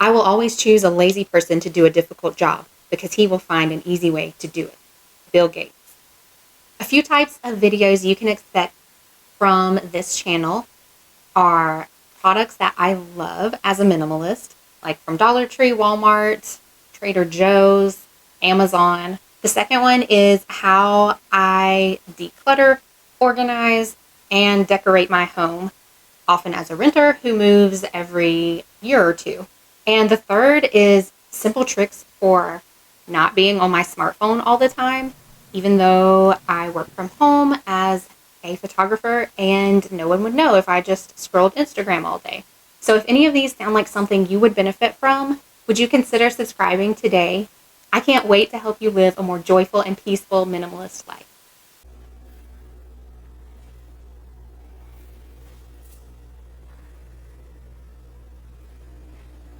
I will always choose a lazy person to do a difficult job because he will find an easy way to do it. Bill Gates. A few types of videos you can expect from this channel are products that I love as a minimalist, like from Dollar Tree, Walmart, Trader Joe's, Amazon. The second one is how I declutter, organize, and decorate my home, often as a renter who moves every year or two. And the third is simple tricks for not being on my smartphone all the time, even though I work from home as a photographer and no one would know if I just scrolled Instagram all day. So if any of these sound like something you would benefit from, would you consider subscribing today? I can't wait to help you live a more joyful and peaceful minimalist life.